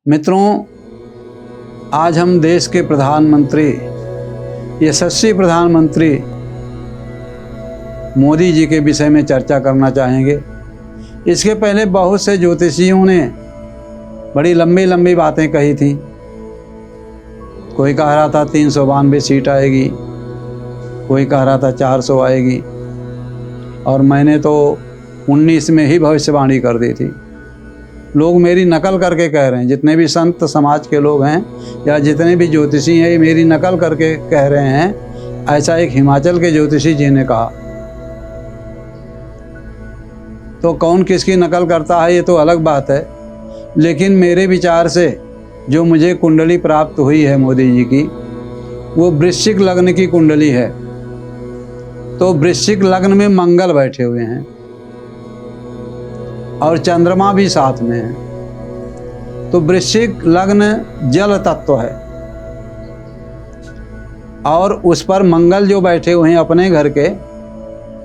मित्रों, आज हम देश के प्रधानमंत्री, यशस्वी प्रधानमंत्री मोदी जी के विषय में चर्चा करना चाहेंगे। इसके पहले बहुत से ज्योतिषियों ने बड़ी लंबी लंबी बातें कही थी। कोई कह रहा था 392 सीट आएगी, कोई कह रहा था 400 आएगी, और मैंने तो 19 में ही भविष्यवाणी कर दी थी। लोग मेरी नकल करके कह रहे हैं, जितने भी संत समाज के लोग हैं या जितने भी ज्योतिषी हैं, ये मेरी नकल करके कह रहे हैं। ऐसा एक हिमाचल के ज्योतिषी जी ने कहा। तो कौन किसकी नकल करता है ये तो अलग बात है, लेकिन मेरे विचार से जो मुझे कुंडली प्राप्त हुई है मोदी जी की, वो वृश्चिक लग्न की कुंडली है। तो वृश्चिक लग्न में मंगल बैठे हुए हैं और चंद्रमा भी साथ में है। तो वृश्चिक लग्न जल तत्व है और उस पर मंगल जो बैठे हुए हैं अपने घर के,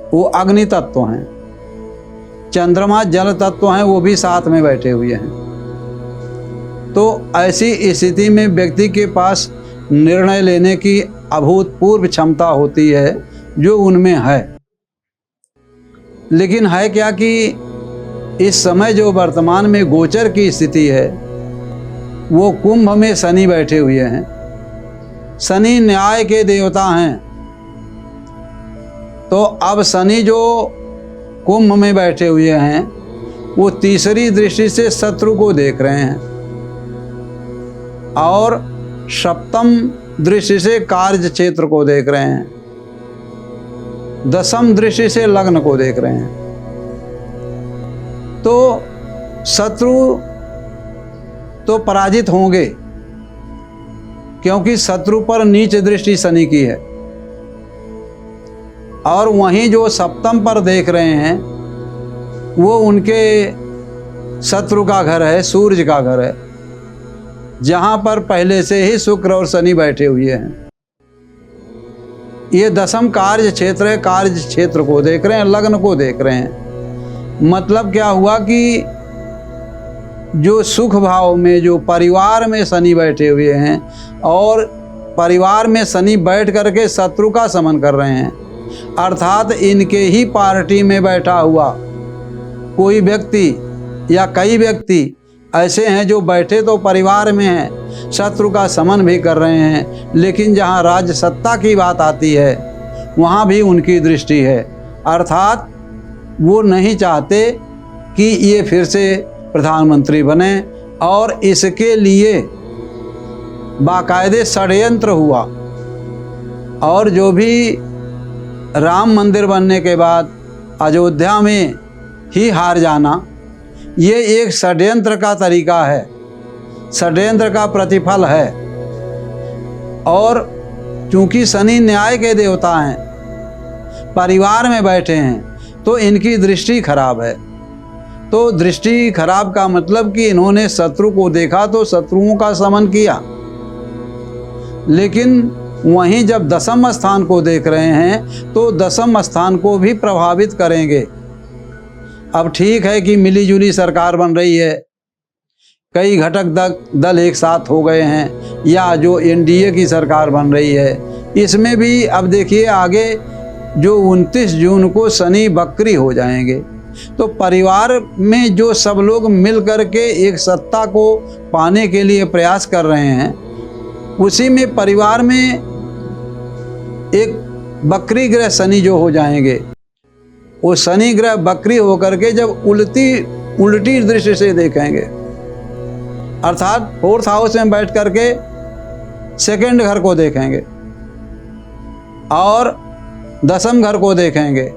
वो अग्नि तत्व हैं। चंद्रमा जल तत्व हैं, वो भी साथ में बैठे हुए हैं। तो ऐसी स्थिति में व्यक्ति के पास निर्णय लेने की अभूतपूर्व क्षमता होती है जो उनमें है। लेकिन है क्या कि इस समय जो वर्तमान में गोचर की स्थिति है, वो कुंभ में शनि बैठे हुए हैं। शनि न्याय के देवता हैं। तो अब शनि जो कुंभ में बैठे हुए हैं, वो तीसरी दृष्टि से शत्रु को देख रहे हैं और सप्तम दृष्टि से कार्य क्षेत्र को देख रहे हैं, दसम दृष्टि से लग्न को देख रहे हैं। तो शत्रु तो पराजित होंगे, क्योंकि शत्रु पर नीच दृष्टि शनि की है। और वहीं जो सप्तम पर देख रहे हैं, वो उनके शत्रु का घर है, सूर्य का घर है, जहां पर पहले से ही शुक्र और शनि बैठे हुए हैं। ये दसम कार्य क्षेत्र है, कार्य क्षेत्र को देख रहे हैं, लग्न को देख रहे हैं। मतलब क्या हुआ कि जो सुख भाव में, जो परिवार में शनि बैठे हुए हैं और परिवार में शनि बैठ करके शत्रु का समन कर रहे हैं, अर्थात इनके ही पार्टी में बैठा हुआ कोई व्यक्ति या कई व्यक्ति ऐसे हैं जो बैठे तो परिवार में हैं, शत्रु का समन भी कर रहे हैं, लेकिन जहां राज्य सत्ता की बात आती है वहां भी उनकी दृष्टि है। अर्थात वो नहीं चाहते कि ये फिर से प्रधानमंत्री बने, और इसके लिए बाकायदे षड्यंत्र हुआ। और जो भी राम मंदिर बनने के बाद अयोध्या में ही हार जाना, ये एक षड्यंत्र का तरीका है, षड्यंत्र का प्रतिफल है। और चूंकि शनि न्याय के देवता हैं, परिवार में बैठे हैं, तो इनकी दृष्टि खराब है। तो दृष्टि खराब का मतलब कि इन्होंने शत्रु को देखा तो शत्रुओं का समन किया। लेकिन वहीं जब दसम स्थान को देख रहे हैं, तो दसम स्थान को भी प्रभावित करेंगे। अब ठीक है कि मिलीजुली सरकार बन रही है, कई घटक दल एक साथ हो गए हैं, या जो एनडीए की सरकार बन रही है, इसमें भी अब देखिए आगे जो 29 जून को शनि बकरी हो जाएंगे। तो परिवार में जो सब लोग मिल करके एक सत्ता को पाने के लिए प्रयास कर रहे हैं, उसी में परिवार में एक बकरी ग्रह शनि जो हो जाएंगे, वो शनि ग्रह बकरी होकर के जब उल्टी दृष्टि से देखेंगे, अर्थात 4th हाउस में बैठ करके सेकंड घर को देखेंगे और दसम घर को देखेंगे,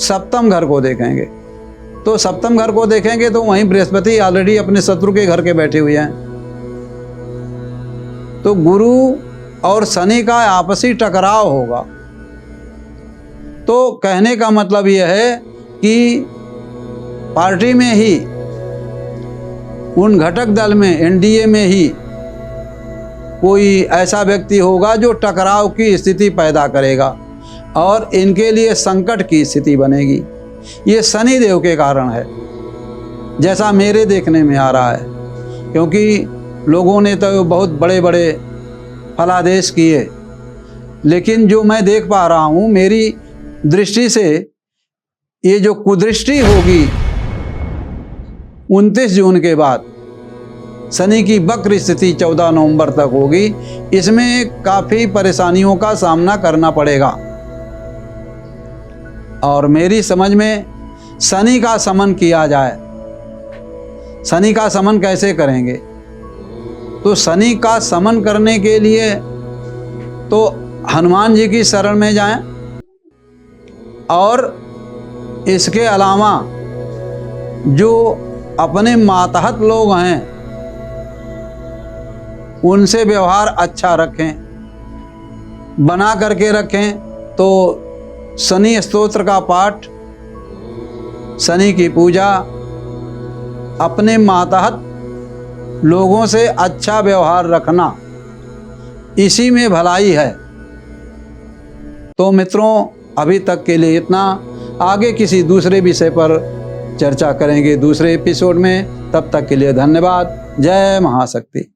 सप्तम घर को देखेंगे। तो सप्तम घर को देखेंगे तो वहीं बृहस्पति ऑलरेडी अपने शत्रु के घर के बैठे हुए हैं। तो गुरु और शनि का आपसी टकराव होगा। तो कहने का मतलब यह है कि पार्टी में ही, उन घटक दल में, एनडीए में ही कोई ऐसा व्यक्ति होगा जो टकराव की स्थिति पैदा करेगा और इनके लिए संकट की स्थिति बनेगी। ये शनि देव के कारण है, जैसा मेरे देखने में आ रहा है। क्योंकि लोगों ने तो बहुत बड़े बड़े फलादेश किए, लेकिन जो मैं देख पा रहा हूँ मेरी दृष्टि से, ये जो कुदृष्टि होगी 29 जून के बाद, शनि की वक्र स्थिति 14 नवंबर तक होगी, इसमें काफ़ी परेशानियों का सामना करना पड़ेगा। और मेरी समझ में शनि का समन किया जाए। शनि का समन कैसे करेंगे? तो शनि का समन करने के लिए तो हनुमान जी की शरण में जाएं, और इसके अलावा जो अपने मातहत लोग हैं उनसे व्यवहार अच्छा रखें, बना करके रखें। तो शनि स्तोत्र का पाठ, शनि की पूजा, अपने मातहत लोगों से अच्छा व्यवहार रखना, इसी में भलाई है। तो मित्रों, अभी तक के लिए इतना। आगे किसी दूसरे विषय पर चर्चा करेंगे दूसरे एपिसोड में। तब तक के लिए धन्यवाद। जय महाशक्ति।